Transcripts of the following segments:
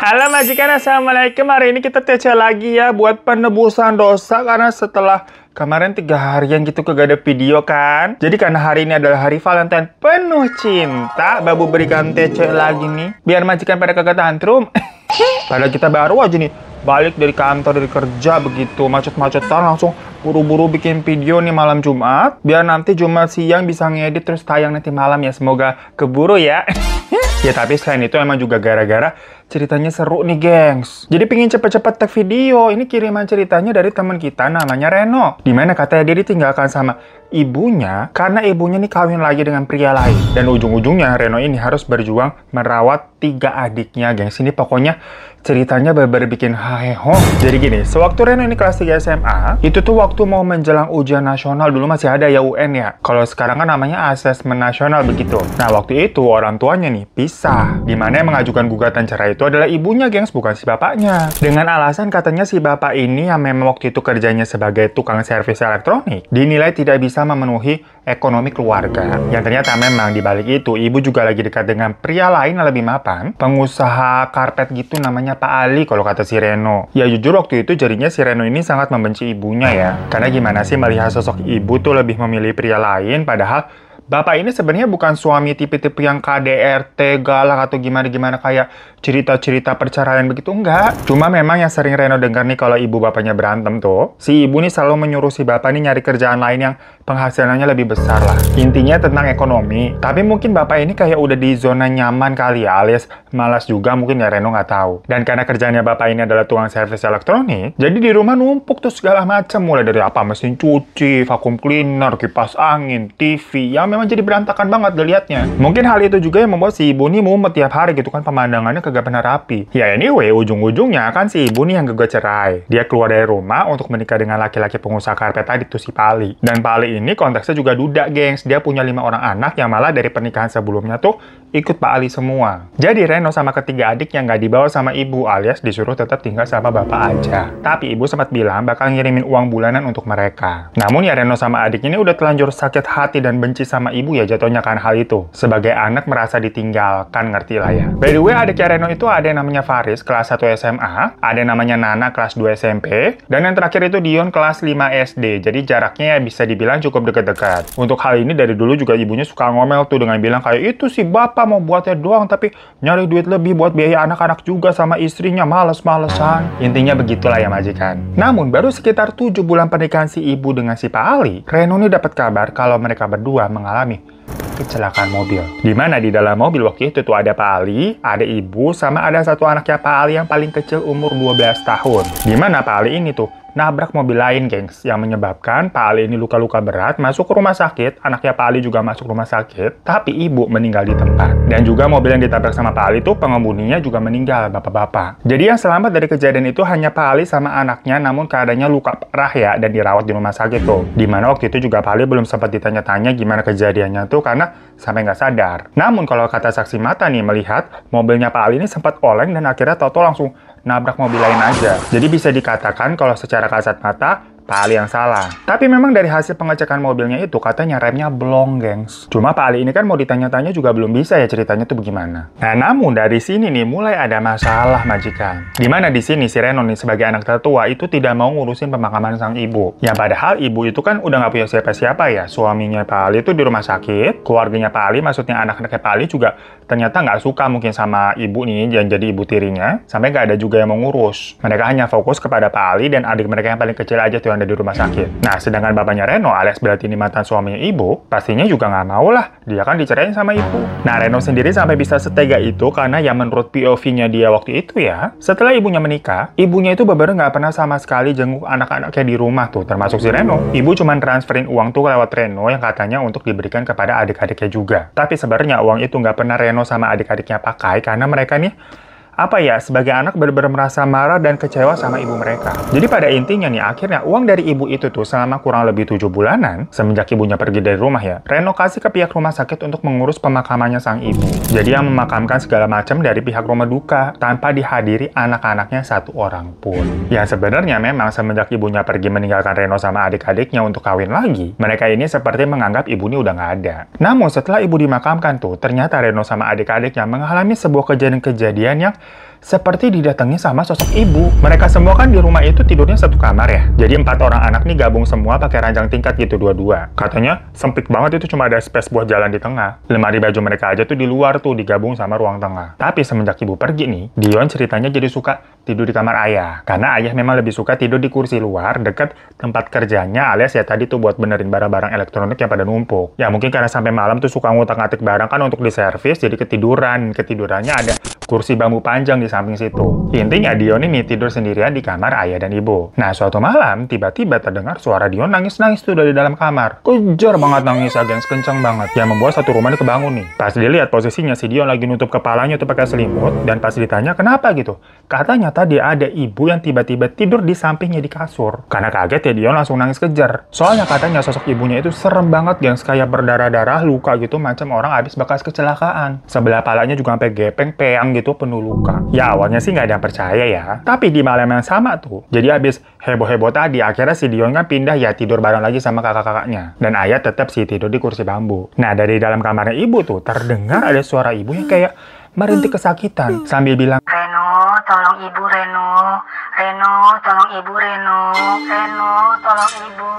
Halo majikan, assalamualaikum. Hari ini kita TC lagi ya buat penebusan dosa karena setelah kemarin 3 harian gitu kagak ada video kan. Jadi karena hari ini adalah hari Valentine penuh cinta, Babu berikan TC lagi nih biar majikan pada kagak tantrum. Padahal kita baru aja nih balik dari kantor, dari kerja begitu macet-macetan, langsung buru-buru bikin video nih malam Jumat biar nanti Jumat siang bisa ngedit terus tayang nanti malam ya. Semoga keburu ya. Ya tapi selain itu emang juga gara-gara ceritanya seru nih gengs. Jadi pingin cepet-cepet tag video. Ini kiriman ceritanya dari teman kita namanya Reno. Dimana katanya dia ditinggalkan sama ibunya karena ibunya nih kawin lagi dengan pria lain. Dan ujung-ujungnya Reno ini harus berjuang merawat 3 adiknya gengs. Ini pokoknya ceritanya bener-bener bikin haheho. Jadi gini, sewaktu Reno ini kelas 3 SMA, itu tuh waktu mau menjelang ujian nasional, dulu masih ada ya UN ya. Kalau sekarang kan namanya asesmen nasional begitu. Nah waktu itu orang tuanya nih pisah. Dimana yang mengajukan gugatan cerai itu adalah ibunya gengs, bukan si bapaknya. Dengan alasan katanya si bapak ini yang memang waktu itu kerjanya sebagai tukang servis elektronik, dinilai tidak bisa memenuhi ekonomi keluarga. Yang ternyata memang dibalik itu, ibu juga lagi dekat dengan pria lain yang lebih mapan, pengusaha karpet gitu namanya Pak Ali kalau kata si Reno. Ya jujur waktu itu jadinya si Reno ini sangat membenci ibunya ya. Karena gimana sih melihat sosok ibu tuh lebih memilih pria lain, padahal bapak ini sebenarnya bukan suami tipe-tipe yang KDRT, galak atau gimana-gimana kayak cerita-cerita perceraian begitu, enggak. Cuma memang yang sering Reno dengar nih kalau ibu bapaknya berantem tuh, si ibu nih selalu menyuruh si bapak nih nyari kerjaan lain yang penghasilannya lebih besar lah. Intinya tentang ekonomi. Tapi mungkin bapak ini kayak udah di zona nyaman kali ya, alias malas juga mungkin ya, Reno nggak tahu. Dan karena kerjaannya bapak ini adalah tukang servis elektronik, jadi di rumah numpuk tuh segala macam, mulai dari apa mesin cuci, vacuum cleaner, kipas angin, TV, yang memang jadi berantakan banget dilihatnya. Mungkin hal itu juga yang membuat si ibu nih mumet tiap hari gitu kan, pemandangannya kagak pernah rapi. Ya anyway, ujung-ujungnya kan si ibu nih yang gugat cerai. Dia keluar dari rumah untuk menikah dengan laki-laki pengusaha karpet tadi tuh si Pali. Dan Pali ini konteksnya juga duda gengs. Dia punya 5 orang anak yang malah dari pernikahan sebelumnya tuh ikut Pak Ali semua. Jadi Reno sama ketiga adik yang nggak dibawa sama ibu, alias disuruh tetap tinggal sama bapak aja. Tapi ibu sempat bilang bakal ngirimin uang bulanan untuk mereka. Namun ya Reno sama adiknya ini udah terlanjur sakit hati dan benci sama ibu ya jatuhnya kan hal itu. Sebagai anak merasa ditinggalkan, ngerti lah ya. By the way, adiknya Reno itu ada yang namanya Faris kelas 1 SMA, ada yang namanya Nana kelas 2 SMP, dan yang terakhir itu Dion kelas 5 SD. Jadi jaraknya ya bisa dibilang cukup deket-deket. Untuk hal ini dari dulu juga ibunya suka ngomel tuh dengan bilang kayak itu si bapak mau buatnya doang tapi nyari duit lebih buat biaya anak-anak juga sama istrinya, males-malesan. Intinya begitulah ya majikan. Namun baru sekitar 7 bulan pernikahan si ibu dengan si Pak Ali, Reno ini dapat kabar kalau mereka berdua mengalami kecelakaan mobil. Dimana di dalam mobil waktu itu tuh ada Pak Ali, ada ibu, sama ada satu anaknya Pak Ali yang paling kecil umur 12 tahun. Dimana Pak Ali ini tuh nabrak mobil lain gengs, yang menyebabkan Pak Ali ini luka-luka berat, masuk ke rumah sakit, anaknya Pak Ali juga masuk rumah sakit, tapi ibu meninggal di tempat. Dan juga mobil yang ditabrak sama Pak Ali tuh pengemudinya juga meninggal, bapak-bapak. Jadi yang selamat dari kejadian itu hanya Pak Ali sama anaknya, namun keadaannya luka parah ya, dan dirawat di rumah sakit tuh. Dimana waktu itu juga Pak Ali belum sempat ditanya-tanya gimana kejadiannya tuh, karena sampai nggak sadar. Namun kalau kata saksi mata nih melihat, mobilnya Pak Ali ini sempat oleng dan akhirnya Toto langsung nabrak mobil lain aja. Jadi bisa dikatakan kalau secara kasat mata, Pak Ali yang salah. Tapi memang dari hasil pengecekan mobilnya itu katanya remnya blong, gengs. Cuma Pak Ali ini kan mau ditanya-tanya juga belum bisa ya ceritanya tuh bagaimana. Nah, namun dari sini nih mulai ada masalah majikan. Dimana di sini si Reno nih sebagai anak tertua itu tidak mau ngurusin pemakaman sang ibu. Yang padahal ibu itu kan udah nggak punya siapa-siapa ya. Suaminya Pak Ali itu di rumah sakit, keluarganya Pak Ali, maksudnya anak-anaknya Pak Ali juga ternyata nggak suka mungkin sama ibu nih yang jadi ibu tirinya, sampai nggak ada juga yang mau ngurus. Mereka hanya fokus kepada Pak Ali dan adik mereka yang paling kecil aja tuh yang ada di rumah sakit. Nah, sedangkan bapaknya Reno alias berarti ini mantan suaminya ibu, pastinya juga nggak mau lah, dia kan dicerain sama ibu. Nah, Reno sendiri sampai bisa setega itu karena ya menurut POV-nya dia waktu itu ya, setelah ibunya menikah, ibunya itu bener-bener nggak pernah sama sekali jenguk anak-anaknya di rumah tuh, termasuk si Reno. Ibu cuma transferin uang tuh lewat Reno yang katanya untuk diberikan kepada adik-adiknya juga. Tapi sebenarnya uang itu nggak pernah Reno sama adik-adiknya pakai karena mereka nih sebagai anak benar-benar merasa marah dan kecewa sama ibu mereka. Jadi pada intinya nih, akhirnya uang dari ibu itu tuh selama kurang lebih 7 bulanan, semenjak ibunya pergi dari rumah ya, Reno kasih ke pihak rumah sakit untuk mengurus pemakamannya sang ibu. Jadi yang memakamkan segala macam dari pihak rumah duka, tanpa dihadiri anak-anaknya satu orang pun. Yang sebenarnya memang semenjak ibunya pergi meninggalkan Reno sama adik-adiknya untuk kawin lagi, mereka ini seperti menganggap ibu ini udah nggak ada. Namun setelah ibu dimakamkan tuh, ternyata Reno sama adik-adiknya mengalami sebuah kejadian-kejadian yang seperti didatangi sama sosok ibu. Mereka semua kan di rumah itu tidurnya satu kamar ya. Jadi 4 orang anak nih gabung semua pakai ranjang tingkat gitu dua-dua. Katanya sempit banget itu, cuma ada space buat jalan di tengah. Lemari baju mereka aja tuh di luar tuh digabung sama ruang tengah. Tapi semenjak ibu pergi nih, Dion ceritanya jadi suka tidur di kamar ayah. Karena ayah memang lebih suka tidur di kursi luar dekat tempat kerjanya, alias ya tadi tuh buat benerin barang-barang elektronik yang pada numpuk. Ya mungkin karena sampai malam tuh suka ngutak-ngatik barang kan untuk diservis, jadi ketidurannya ada kursi bambu panjang di samping situ. Intinya Dion ini tidur sendirian di kamar ayah dan ibu. Nah suatu malam tiba-tiba terdengar suara Dion nangis-nangis tuh dari dalam kamar. Kejar banget nangis, gengs, kenceng banget. Yang membuat satu rumah ini kebangun nih. Pas dilihat posisinya si Dion lagi nutup kepalanya tuh pakai selimut, dan pas ditanya kenapa gitu, katanya tadi ada ibu yang tiba-tiba tidur di sampingnya di kasur. Karena kaget ya Dion langsung nangis kejar. Soalnya katanya sosok ibunya itu serem banget, gengs, kayak berdarah-darah, luka gitu, macam orang habis bekas kecelakaan. Sebelah palanya juga sampai gepeng, peang gitu, penuh luka. Ya awalnya sih nggak ada yang percaya ya. Tapi di malam yang sama tuh, jadi habis heboh-heboh tadi, akhirnya si Dion kan pindah ya tidur bareng lagi sama kakak-kakaknya. Dan ayah tetap sih tidur di kursi bambu. Nah dari dalam kamarnya ibu tuh terdengar ada suara ibu yang kayak merintih kesakitan sambil bilang, Reno, tolong ibu Reno. Reno, tolong ibu Reno. Reno, tolong ibu.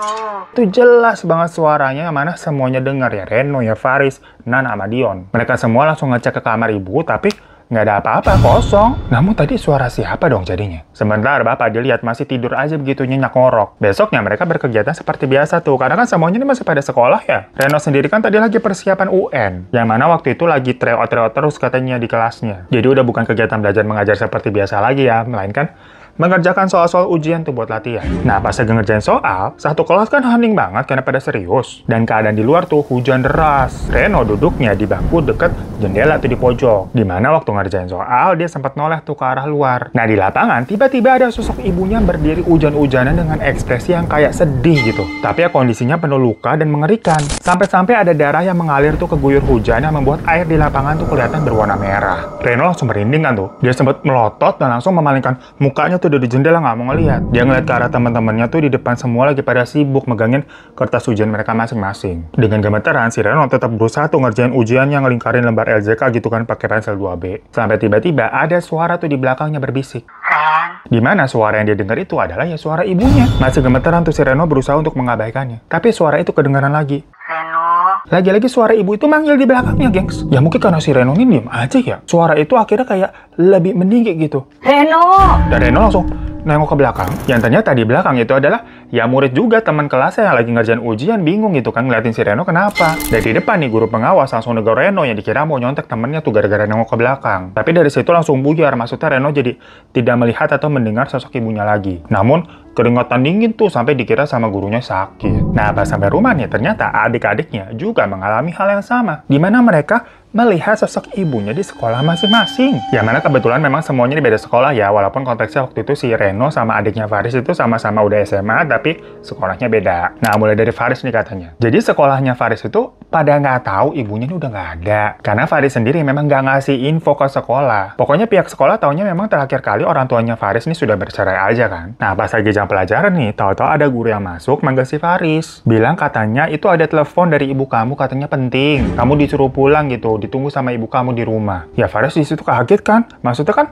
itu jelas banget suaranya, mana semuanya dengar ya, Reno ya, Faris, Nana sama Dion. Mereka semua langsung ngecek ke kamar ibu, tapi nggak ada apa-apa, kosong. Namun tadi suara siapa dong jadinya? Sebentar bapak dilihat masih tidur aja begitu nyenyak ngorok. Besoknya mereka berkegiatan seperti biasa tuh, karena kan semuanya ini masih pada sekolah ya. Reno sendiri kan tadi lagi persiapan UN, yang mana waktu itu lagi tryout terus katanya di kelasnya. Jadi udah bukan kegiatan belajar mengajar seperti biasa lagi ya, melainkan mengerjakan soal-soal ujian tuh buat latihan. Nah, pas lagi ngerjain soal, satu kelas kan hening banget karena pada serius. Dan keadaan di luar tuh hujan deras. Reno duduknya di bangku deket jendela tuh di pojok. Dimana waktu ngerjain soal, dia sempat noleh tuh ke arah luar. Nah, di lapangan, tiba-tiba ada sosok ibunya berdiri hujan-hujanan dengan ekspresi yang kayak sedih gitu. Tapi ya kondisinya penuh luka dan mengerikan. Sampai-sampai ada darah yang mengalir tuh ke guyur hujan yang membuat air di lapangan tuh kelihatan berwarna merah. Reno langsung merinding kan tuh. Dia sempat melotot dan langsung memalingkan mukanya tuh dari jendela, nggak mau ngeliat. Dia ngeliat ke arah teman-temannya tuh di depan semua lagi pada sibuk megangin kertas ujian mereka masing-masing. Dengan gemetaran, si Reno tetap berusaha tuh ngerjain ujian yang ngelingkarin lembar LJK gitu kan pakai pensel 2B. Sampai tiba-tiba ada suara tuh di belakangnya berbisik. Ren. Dimana suara yang dia dengar itu adalah ya suara ibunya. Masih gemeteran tuh si Reno berusaha untuk mengabaikannya. Tapi suara itu kedengaran lagi. Reno. Lagi-lagi suara ibu itu manggil di belakangnya, gengs. Ya mungkin karena si Reno ini diem aja ya. Suara itu akhirnya kayak lebih meninggi gitu. Reno. Dan Reno langsung nengok ke belakang. Yang ternyata di belakang itu adalah ya murid juga, teman kelasnya yang lagi ngerjain ujian, bingung gitu kan ngeliatin si Reno kenapa. Dari depan nih guru pengawas langsung negur Reno yang dikira mau nyontek temennya tuh gara-gara nengok ke belakang. Tapi dari situ langsung buyar, maksudnya Reno jadi tidak melihat atau mendengar sosok ibunya lagi. Namun keringetan dingin tuh sampai dikira sama gurunya sakit. Nah, pas sampai rumah nih, ternyata adik-adiknya juga mengalami hal yang sama. Di mana mereka melihat sosok ibunya di sekolah masing-masing. Yang mana kebetulan memang semuanya di beda sekolah ya, walaupun konteksnya waktu itu si Reno sama adiknya Faris itu sama-sama udah SMA, tapi sekolahnya beda. Nah, mulai dari Faris nih katanya. Jadi sekolahnya Faris itu pada nggak tahu ibunya ini udah nggak ada. Karena Faris sendiri memang nggak ngasih info ke sekolah. Pokoknya pihak sekolah taunya memang terakhir kali orang tuanya Faris ini sudah bercerai aja kan. Nah, pas lagi jam pelajaran nih, tahu-tahu ada guru yang masuk manggil si Faris. Bilang katanya itu ada telepon dari ibu kamu, katanya penting. Kamu disuruh pulang gitu, ditunggu sama ibu kamu di rumah. Ya Faris di situ kaget kan. Maksudnya kan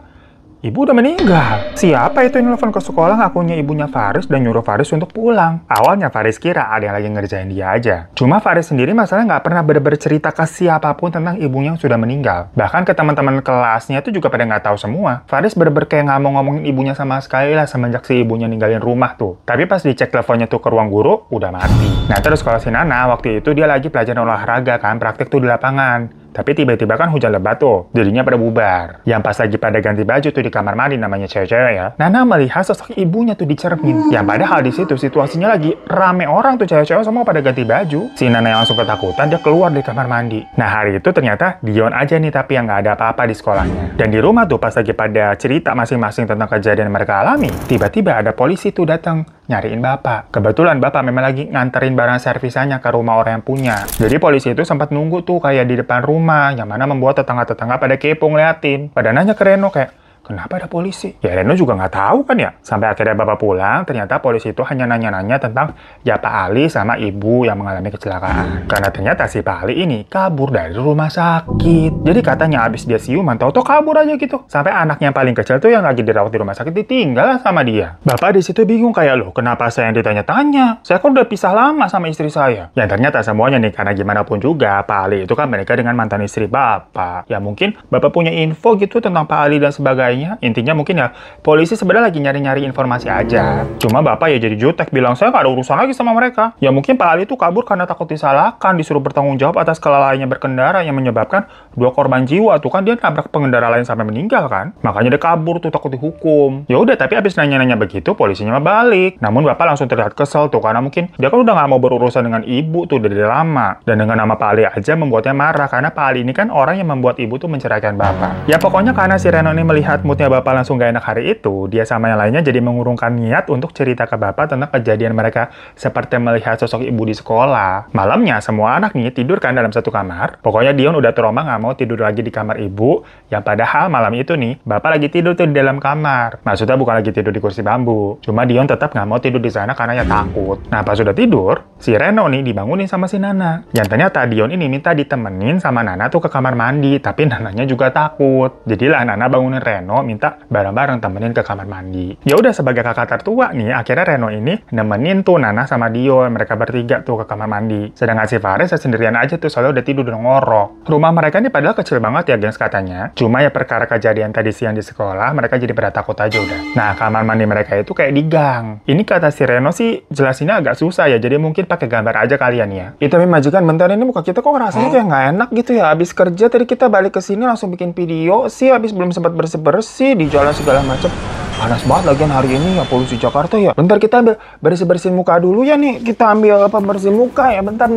ibu udah meninggal. Siapa itu yang nelfon ke sekolah ngakunya ibunya Faris dan nyuruh Faris untuk pulang? Awalnya Faris kira ada yang lagi ngerjain dia aja. Cuma Faris sendiri masalahnya nggak pernah bener-bener cerita ke siapapun tentang ibunya yang sudah meninggal. Bahkan ke teman-teman kelasnya itu juga pada nggak tahu semua. Faris bener-bener kayak nggak mau ngomongin ibunya sama sekali lah semenjak si ibunya ninggalin rumah tuh. Tapi pas dicek teleponnya tuh ke ruang guru, udah mati. Nah terus kalau si Nana waktu itu dia lagi pelajaran olahraga kan, praktek tuh di lapangan. Tapi tiba-tiba kan hujan lebat tuh, jadinya pada bubar. Yang pas lagi pada ganti baju tuh di kamar mandi, namanya cewek-cewek ya. Nana melihat sosok ibunya tuh di cermin. Yang padahal di situ situasinya lagi rame orang tuh, cewek-cewek semua pada ganti baju. Si Nana yang langsung ketakutan, dia keluar dari kamar mandi. Nah hari itu ternyata Dion aja nih tapi yang nggak ada apa-apa di sekolahnya. Dan di rumah tuh pas lagi pada cerita masing-masing tentang kejadian yang mereka alami, tiba-tiba ada polisi tuh datang nyariin bapak. Kebetulan bapak memang lagi nganterin barang servisannya ke rumah orang yang punya. Jadi polisi itu sempat nunggu tuh kayak di depan rumah, yang mana membuat tetangga-tetangga pada kepo ngeliatin. Pada nanya ke Reno kayak, kenapa ada polisi? Ya Reno juga nggak tahu kan ya. Sampai akhirnya bapak pulang, ternyata polisi itu hanya nanya-nanya tentang ya Pak Ali sama ibu yang mengalami kecelakaan. Karena ternyata si Pak Ali ini kabur dari rumah sakit. Jadi katanya habis dia siuman, tau-tau kabur aja gitu. Sampai anaknya yang paling kecil tuh yang lagi dirawat di rumah sakit ditinggal sama dia. Bapak di situ bingung kayak, loh kenapa saya yang ditanya-tanya? Saya kan udah pisah lama sama istri saya. Yang ternyata semuanya nih, karena gimana pun juga Pak Ali itu kan menikah dengan mantan istri bapak. Ya mungkin bapak punya info gitu tentang Pak Ali dan sebagainya. Intinya mungkin ya polisi sebenarnya lagi nyari-nyari informasi aja. Cuma bapak ya jadi jutek bilang saya nggak ada urusan lagi sama mereka. Ya mungkin Pak Ali itu kabur karena takut disalahkan, disuruh bertanggung jawab atas kelalaiannya berkendara yang menyebabkan 2 korban jiwa. Tuh kan dia nabrak pengendara lain sampai meninggal kan. Makanya dia kabur tuh takut dihukum. Ya udah, tapi abis nanya-nanya begitu polisinya mah balik. Namun bapak langsung terlihat kesel tuh karena mungkin dia kan udah nggak mau berurusan dengan ibu tuh dari lama. Dan dengan nama Pak Ali aja membuatnya marah karena Pak Ali ini kan orang yang membuat ibu tuh menceraikan bapak. Ya pokoknya karena si Reno ini melihat moodnya bapak langsung gak enak hari itu, dia sama yang lainnya jadi mengurungkan niat untuk cerita ke bapak tentang kejadian mereka seperti melihat sosok ibu di sekolah. Malamnya semua anak nih tidur kan dalam satu kamar. Pokoknya Dion udah trauma nggak mau tidur lagi di kamar ibu. Yang padahal malam itu nih bapak lagi tidur tuh di dalam kamar. Maksudnya bukan lagi tidur di kursi bambu. Cuma Dion tetap nggak mau tidur di sana karena ya takut. Nah pas sudah tidur, si Reno nih dibangunin sama si Nana. Yang ternyata Dion ini minta ditemenin sama Nana tuh ke kamar mandi. Tapi Nananya juga takut. Jadilah Nana bangunin Reno minta bareng-bareng temenin ke kamar mandi. Ya udah, sebagai kakak tertua nih, akhirnya Reno ini nemenin tuh Nana sama Dion. Mereka bertiga tuh ke kamar mandi. Sedangkan si Faris sendirian aja tuh, soalnya udah tidur udah ngorok. Rumah mereka ini padahal kecil banget ya gengs katanya. Cuma ya perkara kejadian tadi siang di sekolah, mereka jadi pada takut aja udah. Nah kamar mandi mereka itu kayak di gang. Ini kata si Reno sih jelasinnya agak susah ya, jadi mungkin pakai gambar aja kalian ya. Tapi majikan bentar, ini muka kita kok rasanya kayak nggak enak gitu ya. Abis kerja tadi kita balik ke sini langsung bikin video sih, abis belum sempat bersih-bersih di jalan segala macam. Panas banget lagian hari ini ya, polusi Jakarta ya. Bentar kita ambil bersih-bersihin muka dulu ya nih. Kita ambil pembersih muka ya, bentar.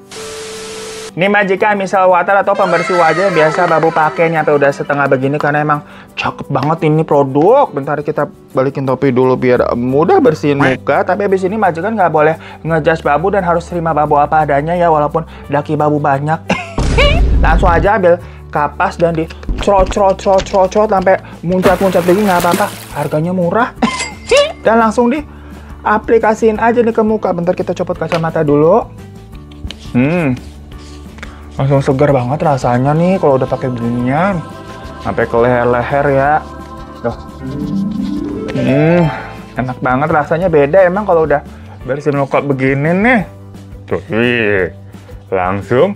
Ini majikan misal water atau pembersih wajah yang biasa babu pakai nyampe udah setengah begini karena emang cakep banget ini produk. Bentar kita balikin topi dulu biar mudah bersihin muka. Tapi abis ini majikan nggak boleh ngejudge babu dan harus terima babu apa adanya ya, walaupun daki babu banyak. Langsung aja ambil kapas dan di crot sampai muncat begini nggak apa-apa. Harganya murah. Dan langsung di aplikasiin aja nih ke muka. Bentar kita copot kacamata dulu. Langsung segar banget rasanya nih kalau udah pakai beginian. Sampai ke leher-leher ya. Tuh. Enak banget rasanya, beda emang kalau udah bersihin muka begini nih. Tuh, langsung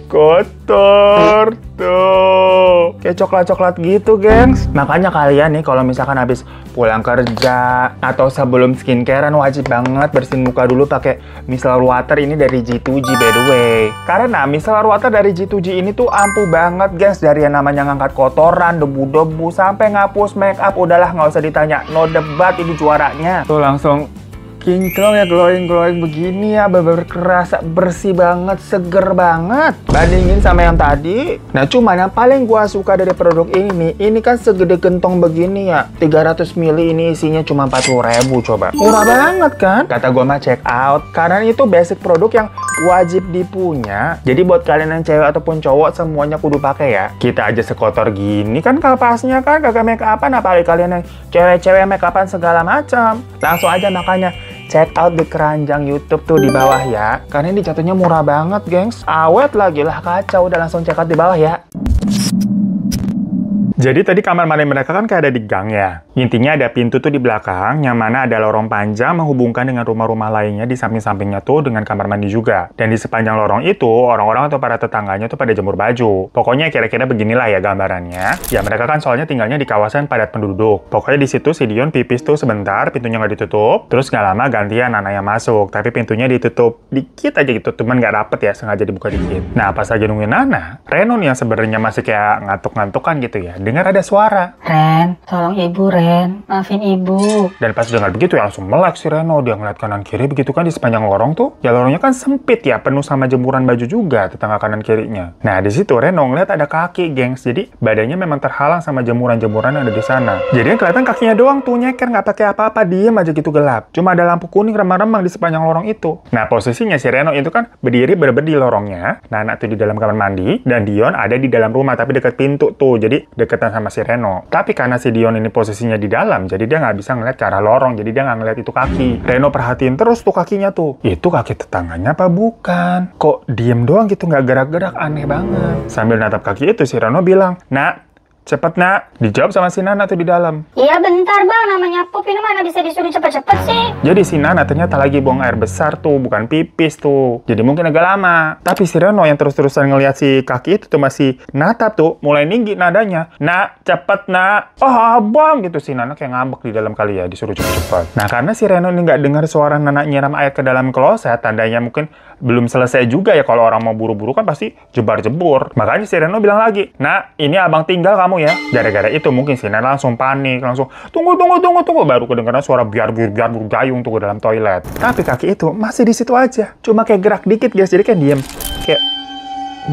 kotor tuh. Kayak coklat-coklat gitu, gengs. Makanya kalian nih kalau misalkan habis pulang kerja atau sebelum skincarean wajib banget bersihin muka dulu pakai micellar water ini dari G2G by the way. Karena micellar water dari G2G ini tuh ampuh banget, gengs, dari yang namanya ngangkat kotoran, debu-debu sampai ngapus make up. Udahlah nggak usah ditanya, no debat ini juaranya. Tuh langsung kinclong ya, glowing begini ya, bener-bener kerasa bersih banget, seger banget. Bandingin sama yang tadi. Nah cuman yang paling gua suka dari produk ini nih, ini kan segede gentong begini ya, 300 ml ini isinya cuma 40.000 coba. Murah banget kan? Kata gua mah check out, karena itu basic produk yang wajib dipunya. Jadi buat kalian yang cewek ataupun cowok semuanya kudu pakai ya. Kita aja sekotor gini kan kapasnya kan kagak make upan, apalagi kalian yang cewek-cewek make upan segala macam. Langsung aja makanya check out di keranjang YouTube tuh di bawah ya. Karena ini jatuhnya murah banget, gengs. Awet lagi lah, kacau. Udah langsung check out di bawah ya. Jadi tadi kamar mandi mereka kan kayak ada di gang ya. Intinya ada pintu tuh di belakang, yang mana ada lorong panjang menghubungkan dengan rumah-rumah lainnya di samping-sampingnya tuh dengan kamar mandi juga. Dan di sepanjang lorong itu, orang-orang atau para tetangganya tuh pada jemur baju. Pokoknya kira-kira beginilah ya gambarannya. Ya mereka kan soalnya tinggalnya di kawasan padat penduduk. Pokoknya di situ si Dion pipis tuh sebentar, pintunya nggak ditutup. Terus nggak lama gantian Nana yang masuk, tapi pintunya ditutup dikit aja gitu. Cuman nggak rapet ya, sengaja dibuka dikit. Nah pas lagi nungguin Nana, Reno nih yang sebenarnya masih kayak ngantuk-ngantukan gitu ya. Dengar ada suara. Ren, tolong ibu Ren, maafin ibu. Dan pas dengar begitu ya langsung melek si Reno. Dia ngeliat kanan kiri begitu kan di sepanjang lorong tuh. Ya lorongnya kan sempit ya, penuh sama jemuran baju juga tetangga kanan kirinya. Nah di situ Reno ngeliat ada kaki, gengs. Jadi badannya memang terhalang sama jemuran-jemuran yang ada di sana. Jadi kelihatan kakinya doang tuh nyeker, nggak pakai apa-apa, diem aja gitu gelap. Cuma ada lampu kuning remang-remang di sepanjang lorong itu. Nah posisinya si Reno itu kan berdiri bener-bener di lorongnya. Nana tuh di dalam kamar mandi dan Dion ada di dalam rumah tapi dekat pintu tuh. Jadi dekat deketan sama si Reno. Tapi karena si Dion ini posisinya di dalam, jadi dia nggak bisa ngeliat ke arah lorong, jadi dia nggak ngeliat itu kaki. Reno perhatiin terus tuh kakinya tuh. Itu kaki tetangganya apa bukan? Kok diem doang gitu, nggak gerak-gerak, aneh banget. Sambil natap kaki itu, si Reno bilang, "Nak, cepet nak." Dijawab sama si Nana tuh di dalam. Iya bentar bang, namanya pup ini mana bisa disuruh cepet-cepet sih. Jadi si Nana ternyata lagi buang air besar tuh, bukan pipis tuh. Jadi mungkin agak lama. Tapi si Reno yang terus-terusan ngeliat si kaki itu tuh masih natap tuh, mulai tinggi nadanya. "Nak, cepet nak." "Oh abang," gitu. Si Nana kayak ngambek di dalam kali ya, disuruh cepet-cepet. Nah karena si Reno ini nggak dengar suara Nana nyiram air ke dalam kloset, tandanya mungkin belum selesai juga ya. Kalau orang mau buru-buru kan pasti jebar-jebur. Makanya si Reno bilang lagi, "Nak, ini abang tinggal kamu ya." Gara-gara itu mungkin si Nana langsung panik, langsung tunggu. Baru kedengaran suara biar gayung tuh ke dalam toilet. Tapi kaki itu masih di situ aja. Cuma kayak gerak dikit guys, jadi kan diem. Kayak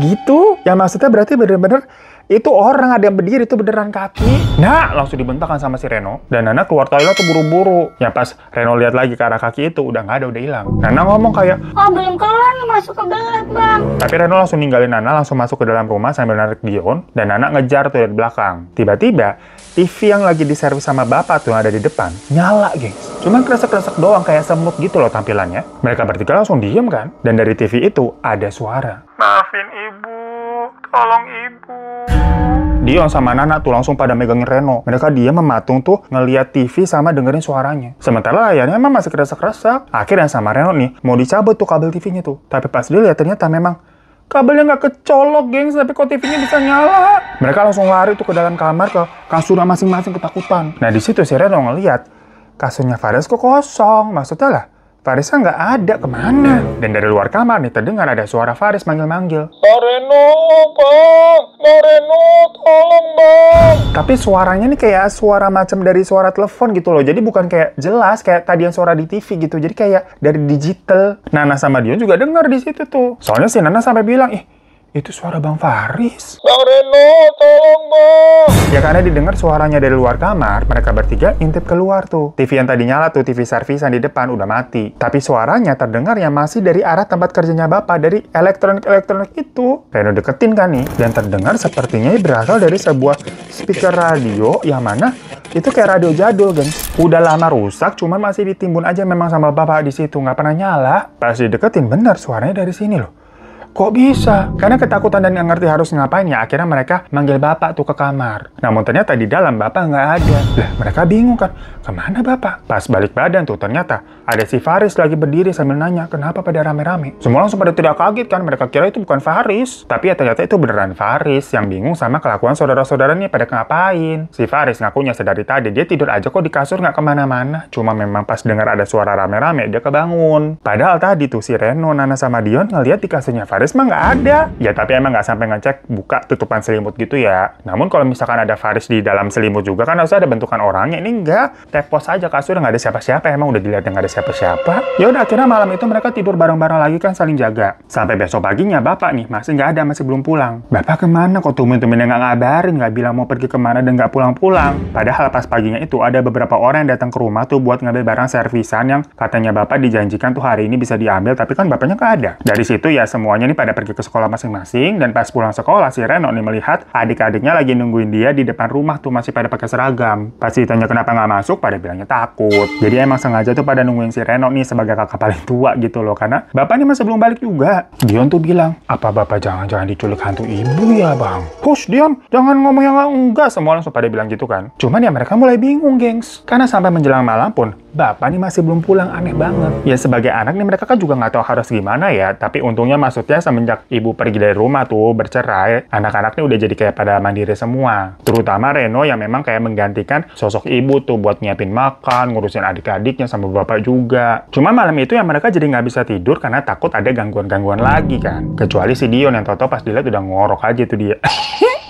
gitu. Ya maksudnya berarti bener-bener itu orang ada yang berdiri, itu beneran kaki. Nah, langsung dibentakkan sama si Reno. Dan Nana keluar toilet tuh buru-buru. Ya pas Reno lihat lagi ke arah kaki itu, udah nggak ada, udah hilang. Nana ngomong kayak, "Oh belum keluar nih, masuk ke gelas bang." Tapi Reno langsung ninggalin Nana, langsung masuk ke dalam rumah sambil narik Dion. Dan Nana ngejar tuh dari belakang. Tiba-tiba, TV yang lagi diservis sama bapak tuh yang ada di depan, nyala gengs. Cuman kresek-kresek doang, kayak semut gitu loh tampilannya. Mereka bertiga langsung diem kan. Dan dari TV itu ada suara. "Maafin ibu, tolong ibu." Dion sama Nana tuh langsung pada megangin Reno. Mereka diam mematung tuh ngeliat TV sama dengerin suaranya. Sementara layarnya emang masih kresek-kresek. Akhirnya sama Reno nih mau dicabut tuh kabel TV-nya tuh. Tapi pas dilihat ternyata memang kabelnya nggak kecolok, gengs. Tapi kok TV-nya bisa nyala? Mereka langsung lari tuh ke dalam kamar, ke kasur masing-masing ketakutan. Nah di situ si Reno ngeliat kasurnya Faris kok kosong. Maksudnya lah, Farisnya nggak ada, kemana? Dan dari luar kamar nih terdengar ada suara Faris manggil-manggil. "Pak Reno, Bang! Pak Reno, tolong Bang!" Tapi suaranya nih kayak suara macam dari suara telepon gitu loh. Jadi bukan kayak jelas kayak tadi yang suara di TV gitu. Jadi kayak dari digital. Nana sama Dion juga dengar di situ tuh. Soalnya si Nana sampai bilang, "Itu suara Bang Faris." "Bang Reno, tolong Bang!" Ya karena didengar suaranya dari luar kamar, mereka bertiga intip keluar tuh. TV yang tadi nyala tuh, TV servisan di depan udah mati. Tapi suaranya terdengar yang masih dari arah tempat kerjanya Bapak, dari elektronik itu. Reno deketin kan nih, dan terdengar sepertinya berasal dari sebuah speaker radio yang mana itu kayak radio jadul, gengs. Udah lama rusak, cuman masih ditimbun aja memang sama Bapak di situ, nggak pernah nyala. Pas dideketin, bener suaranya dari sini loh. Kok bisa? Karena ketakutan dan nggak ngerti harus ngapain ya, akhirnya mereka manggil Bapak tuh ke kamar. Namun ternyata di dalam Bapak nggak ada. Lah, mereka bingung kan, kemana Bapak? Pas balik badan tuh, ternyata ada si Faris lagi berdiri sambil nanya, kenapa pada rame-rame? Semua langsung pada tidak kaget kan, mereka kira itu bukan Faris. Tapi ya ternyata itu beneran Faris yang bingung sama kelakuan saudara-saudaranya pada ngapain. Si Faris ngakunya sedari tadi, dia tidur aja kok di kasur nggak kemana-mana. Cuma memang pas dengar ada suara rame-rame, dia kebangun. Padahal tadi tuh si Reno, Nana, sama Dion ngeliat di kasurnya Faris mah nggak ada. Ya tapi emang nggak sampai ngecek buka tutupan selimut gitu ya. Namun kalau misalkan ada Faris di dalam selimut juga kan harusnya ada bentukan orangnya. Ini enggak. Tepos aja kasur, nggak ada siapa-siapa. Emang udah dilihat nggak ada siapa-siapa. Ya udah akhirnya malam itu mereka tidur bareng-bareng lagi kan, saling jaga. Sampai besok paginya Bapak nih masih nggak ada, masih belum pulang. Bapak kemana kok tumben-tumbennya nggak ngabarin, nggak bilang mau pergi kemana dan nggak pulang-pulang. Padahal pas paginya itu ada beberapa orang yang datang ke rumah tuh buat ngambil barang servisan yang katanya Bapak dijanjikan tuh hari ini bisa diambil, tapi kan Bapaknya nggak ada. Dari situ ya semuanya nih pada pergi ke sekolah masing-masing, dan pas pulang sekolah si Reno nih melihat adik-adiknya lagi nungguin dia di depan rumah tuh masih pada pakai seragam. Pas ditanya kenapa nggak masuk, pada bilangnya takut. Jadi emang sengaja tuh pada nungguin si Reno nih sebagai kakak paling tua gitu loh, karena bapaknya masih belum balik juga. Dion tuh bilang, apa Bapak jangan-jangan diculik hantu ibu ya Bang? Hush Dion, jangan ngomong yang enggak. Semua langsung pada bilang gitu kan. Cuman ya mereka mulai bingung gengs, karena sampai menjelang malam pun Bapak nih masih belum pulang, aneh banget. Ya sebagai anak nih mereka kan juga nggak tahu harus gimana ya, tapi untungnya maksudnya semenjak ibu pergi dari rumah tuh bercerai, anak-anak nih udah jadi kayak pada mandiri semua. Terutama Reno yang memang kayak menggantikan sosok ibu tuh buat nyiapin makan, ngurusin adik-adiknya sama bapak juga. Cuma malam itu ya mereka jadi nggak bisa tidur karena takut ada gangguan-gangguan lagi kan. Kecuali si Dion yang tau-tau pas dilihat udah ngorok aja tuh dia.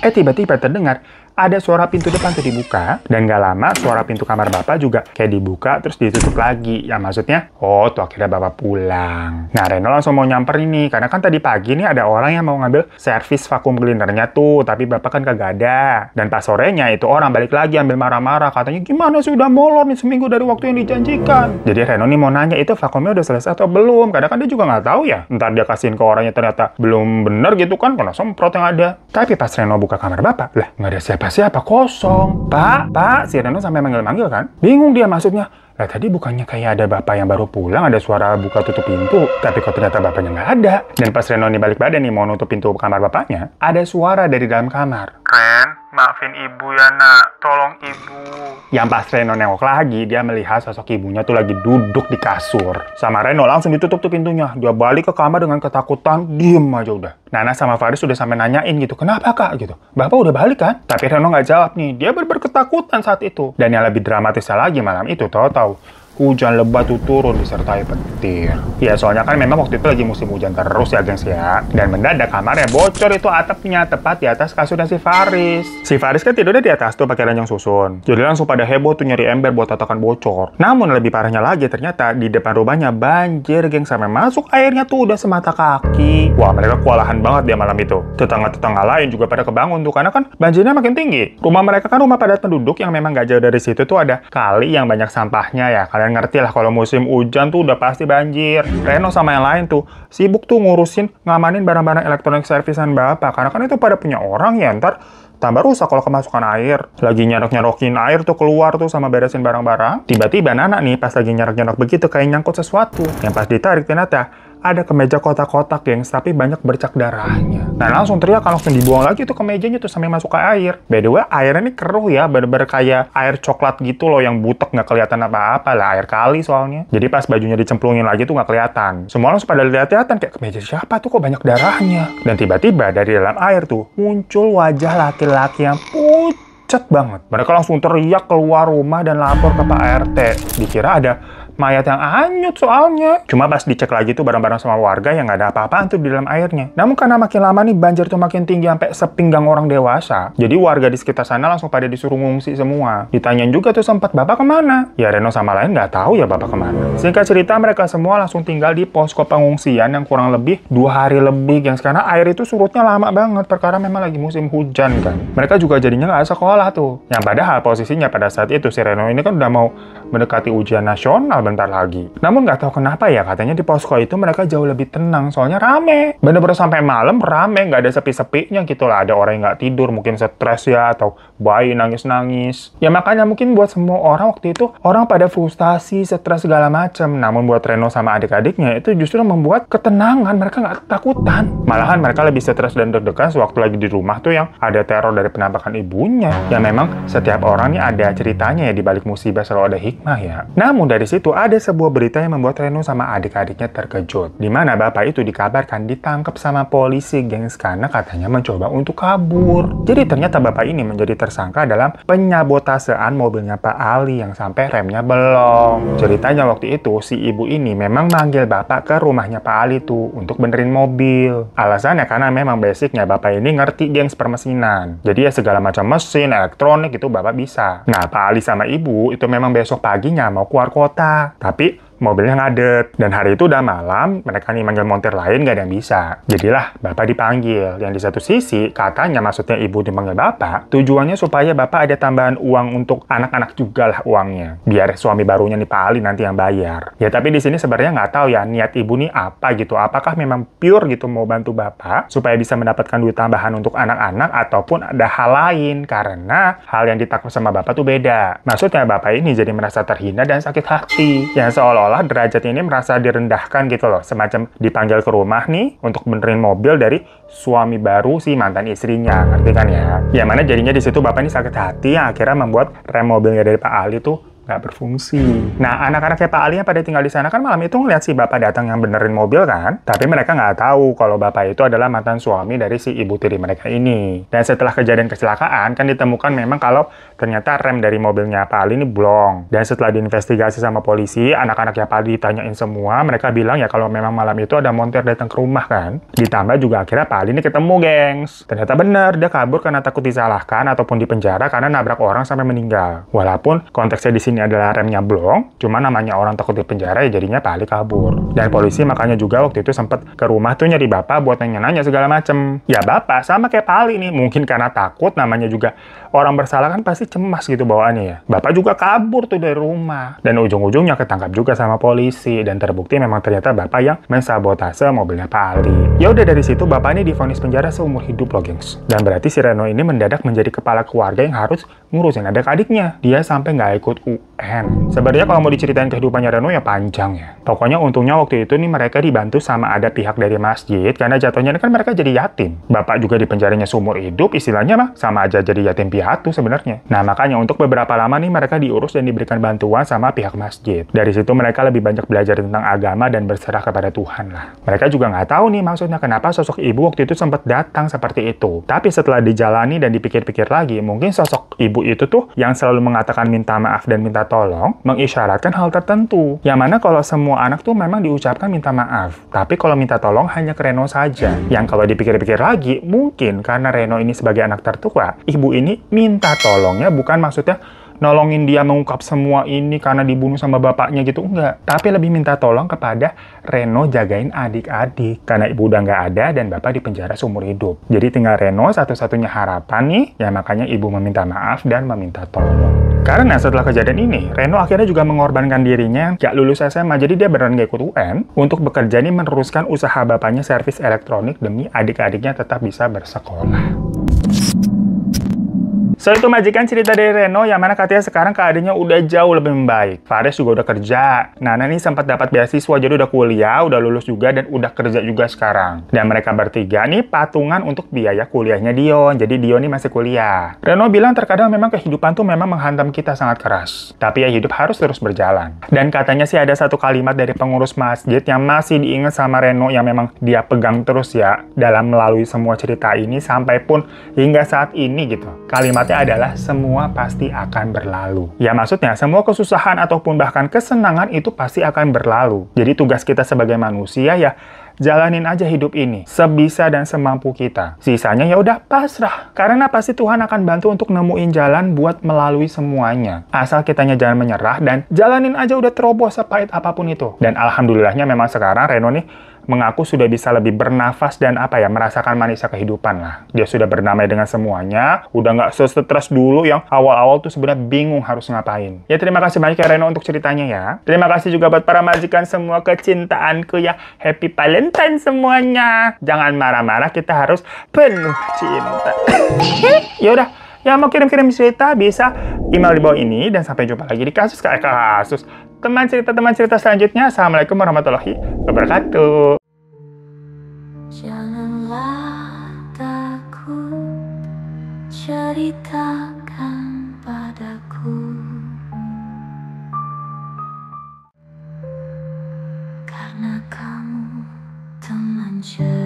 Tiba-tiba terdengar ada suara pintu depan tuh dibuka, dan gak lama suara pintu kamar Bapak juga kayak dibuka terus ditutup lagi. Ya maksudnya, oh tuh akhirnya Bapak pulang. Nah Reno langsung mau nyamper ini, karena kan tadi pagi nih ada orang yang mau ngambil servis vakum cleanernya tuh, tapi Bapak kan kagak ada. Dan pas sorenya itu orang balik lagi ambil marah-marah, katanya gimana sih udah molor nih seminggu dari waktu yang dijanjikan. Jadi Reno nih mau nanya itu vakumnya udah selesai atau belum, kadang kan dia juga nggak tahu ya. Ntar dia kasihin ke orangnya ternyata belum bener gitu kan, kena semprot yang ada. Tapi pas Reno buka kamar Bapak, lah nggak ada siapa Siapa? Kosong. Pak, si Reno sampai manggil-manggil kan. Bingung dia maksudnya. Lah tadi bukannya kayak ada bapak yang baru pulang, ada suara buka tutup pintu. Tapi kok ternyata bapaknya nggak ada. Dan pas Reno nih balik badan nih mau nutup pintu kamar bapaknya, ada suara dari dalam kamar. Ren, maafin ibu ya nak, tolong ibu. Yang pas Reno nengok lagi, dia melihat sosok ibunya tuh lagi duduk di kasur. Sama Reno langsung ditutup tuh pintunya. Dia balik ke kamar dengan ketakutan, diem aja udah. Nana sama Faris udah sampai nanyain gitu, kenapa kak gitu. Bapak udah balik kan? Tapi Reno nggak jawab nih, dia berketakutan saat itu. Dan yang lebih dramatisnya lagi malam itu, tahu-tahu hujan lebat tuh turun disertai petir. Ya soalnya kan memang waktu itu lagi musim hujan terus ya gengs ya. Dan mendadak kamarnya bocor itu atapnya tepat di atas kasurnya si Faris. Si Faris kan tidurnya di atas tuh pakai ranjang susun. Jadi langsung pada heboh tuh nyari ember buat tatakan bocor. Namun lebih parahnya lagi ternyata di depan rumahnya banjir gengs sampai masuk airnya tuh udah semata kaki. Wah mereka kewalahan banget dia malam itu. Tetangga-tetangga lain juga pada kebangun tuh karena kan banjirnya makin tinggi. Rumah mereka kan rumah padat penduduk yang memang gak jauh dari situ tuh ada kali yang banyak sampahnya ya. Kalian ngerti lah kalau musim hujan tuh udah pasti banjir. Reno sama yang lain tuh sibuk tuh ngurusin ngamanin barang-barang elektronik servisan bapak. Karena kan itu pada punya orang ya ntar tambah rusak kalau kemasukan air. Lagi nyerok-nyerokin air tuh keluar tuh sama beresin barang-barang. Tiba-tiba Nana nih pas lagi nyerok-nyerok begitu kayak nyangkut sesuatu. Yang pas ditarik ternyata ada kemeja kotak-kotak gengs, tapi banyak bercak darahnya. Nah langsung teriak langsung dibuang lagi tuh kemejanya tuh sampai masuk ke air. By the way, airnya ini keruh ya, bener-bener kayak air coklat gitu loh yang butek nggak kelihatan apa-apa lah, air kali soalnya. Jadi pas bajunya dicemplungin lagi tuh nggak kelihatan. Semua langsung pada lihat-lihatan kayak kemeja siapa tuh kok banyak darahnya. Dan tiba-tiba dari dalam air tuh muncul wajah laki-laki yang pucat banget. Mereka langsung teriak keluar rumah dan lapor ke Pak RT. Dikira ada mayat yang hanyut soalnya. Cuma pas dicek lagi tuh barang-barang sama warga yang nggak ada apa-apaan tuh di dalam airnya. Namun karena makin lama nih banjir tuh makin tinggi sampai sepinggang orang dewasa. Jadi warga di sekitar sana langsung pada disuruh ngungsi semua. Ditanyain juga tuh sempat bapak kemana? Ya Reno sama lain nggak tahu ya bapak kemana. Singkat cerita mereka semua langsung tinggal di posko pengungsian yang kurang lebih 2 hari lebih. Yang sekarang air itu surutnya lama banget perkara memang lagi musim hujan kan. Mereka juga jadinya nggak sekolah tuh. Yang padahal posisinya pada saat itu si Reno ini kan udah mau mendekati ujian nasional bentar lagi. Namun nggak tahu kenapa ya, katanya di posko itu mereka jauh lebih tenang, soalnya rame. Bener-bener sampai malam rame, nggak ada sepi-sepinya gitu lah. Ada orang yang nggak tidur, mungkin stres ya, atau bayi nangis-nangis. Ya makanya mungkin buat semua orang waktu itu, orang pada frustasi, stres segala macem. Namun buat Reno sama adik-adiknya, itu justru membuat ketenangan, mereka nggak ketakutan. Malahan mereka lebih stres dan deg-degan sewaktu lagi di rumah tuh yang ada teror dari penampakan ibunya. Ya memang setiap orang nih ada ceritanya ya, di balik musibah selalu ada hikmah ya. Namun dari situ ada sebuah berita yang membuat Reno sama adik-adiknya terkejut. Di mana bapak itu dikabarkan ditangkap sama polisi gengs karena katanya mencoba untuk kabur. Jadi ternyata bapak ini menjadi tersangka dalam penyabotasean mobilnya Pak Ali yang sampai remnya belum. Ceritanya waktu itu si ibu ini memang manggil bapak ke rumahnya Pak Ali tuh untuk benerin mobil. Alasannya karena memang basicnya bapak ini ngerti gengs permesinan. Jadi ya segala macam mesin, elektronik itu bapak bisa. Nah Pak Ali sama ibu itu memang besok paginya mau keluar kota. Tapi mobilnya ngadet. Dan hari itu udah malam, mereka nih manggil montir lain gak ada yang bisa. Jadilah bapak dipanggil. Yang di satu sisi, katanya maksudnya ibu dipanggil bapak, tujuannya supaya bapak ada tambahan uang untuk anak-anak juga lah uangnya. Biar suami barunya nih Pak Ali nanti yang bayar. Ya tapi di sini sebenarnya nggak tahu ya niat ibu nih apa gitu. Apakah memang pure gitu mau bantu bapak supaya bisa mendapatkan duit tambahan untuk anak-anak ataupun ada hal lain. Karena hal yang ditangkap sama bapak tuh beda. Maksudnya bapak ini jadi merasa terhina dan sakit hati. Yang seolah-olah derajatnya ini merasa direndahkan gitu loh. Semacam dipanggil ke rumah nih untuk benerin mobil dari suami baru si mantan istrinya. Ngerti kan ya? Yang mana jadinya di situ bapak ini sakit hati yang akhirnya membuat rem mobilnya dari Pak Ali tuh nggak berfungsi. Nah, anak-anaknya Pak Ali yang pada tinggal di sana kan malam itu ngeliat si bapak datang yang benerin mobil kan. Tapi mereka nggak tahu kalau bapak itu adalah mantan suami dari si ibu tiri mereka ini. Dan setelah kejadian kecelakaan kan ditemukan memang kalau ternyata rem dari mobilnya Pak Ali ini blong. Dan setelah diinvestigasi sama polisi, anak-anaknya Pak Ali ditanyain semua, mereka bilang ya kalau memang malam itu ada montir datang ke rumah kan. Ditambah juga akhirnya Pak Ali ini ketemu gengs. Ternyata benar, dia kabur karena takut disalahkan ataupun dipenjara karena nabrak orang sampai meninggal. Walaupun konteksnya di sini sini adalah remnya blong, cuma namanya orang takut di penjara ya jadinya Pak Ali kabur. Dan polisi makanya juga waktu itu sempat ke rumah tuh nyari Bapak buat nanya-nanya segala macem. Ya Bapak sama kayak Pak Ali nih, mungkin karena takut, namanya juga orang bersalah kan pasti cemas gitu bawaannya ya. Bapak juga kabur tuh dari rumah. Dan ujung-ujungnya ketangkap juga sama polisi, dan terbukti memang ternyata Bapak yang mensabotase mobilnya Pak Ali. Ya udah, dari situ Bapak ini divonis penjara seumur hidup loh gengs. Dan berarti si Reno ini mendadak menjadi kepala keluarga yang harus ngurusin adik-adiknya. Dia sampai nggak ikut UN. Sebenarnya kalau mau diceritain kehidupannya Reno ya panjang ya. Pokoknya untungnya waktu itu nih mereka dibantu sama ada pihak dari masjid, karena jatuhnya kan mereka jadi yatim. Bapak juga dipenjaranya seumur hidup, istilahnya mah sama aja jadi yatim piatu sebenarnya. Nah makanya untuk beberapa lama nih mereka diurus dan diberikan bantuan sama pihak masjid. Dari situ mereka lebih banyak belajar tentang agama dan berserah kepada Tuhan lah. Mereka juga nggak tahu nih maksudnya kenapa sosok ibu waktu itu sempat datang seperti itu. Tapi setelah dijalani dan dipikir-pikir lagi, mungkin sosok ibu itu tuh yang selalu mengatakan minta maaf dan minta tolong, mengisyaratkan hal tertentu. Yang mana kalau semua anak tuh memang diucapkan minta maaf. Tapi kalau minta tolong hanya ke Reno saja. Yang kalau dipikir-pikir lagi, mungkin karena Reno ini sebagai anak tertua, ibu ini minta tolongnya bukan maksudnya nolongin dia mengungkap semua ini karena dibunuh sama bapaknya gitu, enggak. Tapi lebih minta tolong kepada Reno jagain adik-adik. Karena ibu udah nggak ada dan bapak dipenjara seumur hidup. Jadi tinggal Reno satu-satunya harapan nih, ya makanya ibu meminta maaf dan meminta tolong. Karena setelah kejadian ini, Reno akhirnya juga mengorbankan dirinya gak lulus SMA, jadi dia beneran gak ikut UN untuk bekerja nih meneruskan usaha bapaknya servis elektronik demi adik-adiknya tetap bisa bersekolah. So, itu majikan cerita dari Reno yang mana katanya sekarang keadaannya udah jauh lebih membaik. Fares juga udah kerja. Nana nih sempat dapat beasiswa, jadi udah kuliah, udah lulus juga, dan udah kerja juga sekarang. Dan mereka bertiga nih patungan untuk biaya kuliahnya Dion. Jadi Dion nih masih kuliah. Reno bilang terkadang memang kehidupan tuh memang menghantam kita sangat keras. Tapi ya hidup harus terus berjalan. Dan katanya sih ada satu kalimat dari pengurus masjid yang masih diingat sama Reno yang memang dia pegang terus ya dalam melalui semua cerita ini sampai pun hingga saat ini gitu. Kalimatnya adalah semua pasti akan berlalu. Ya maksudnya semua kesusahan ataupun bahkan kesenangan itu pasti akan berlalu. Jadi tugas kita sebagai manusia ya jalanin aja hidup ini sebisa dan semampu kita. Sisanya ya udah pasrah. Karena pasti Tuhan akan bantu untuk nemuin jalan buat melalui semuanya. Asal kitanya jangan menyerah dan jalanin aja udah terobos sepahit apapun itu. Dan alhamdulillahnya memang sekarang Reno nih mengaku sudah bisa lebih bernafas dan merasakan manisnya kehidupan lah. Dia sudah berdamai dengan semuanya, udah nggak stres dulu yang awal-awal tuh sebenarnya bingung harus ngapain. Ya terima kasih banyak ya Reno untuk ceritanya ya. Terima kasih juga buat para majikan semua kecintaanku ya. Happy Valentine semuanya. Jangan marah-marah, kita harus penuh cinta. Yaudah, yang mau kirim-kirim cerita bisa email di bawah ini dan sampai jumpa lagi di kasus teman cerita selanjutnya. Assalamualaikum warahmatullahi wabarakatuh. Janganlah takut, ceritakan padaku, karena kamu teman cerita.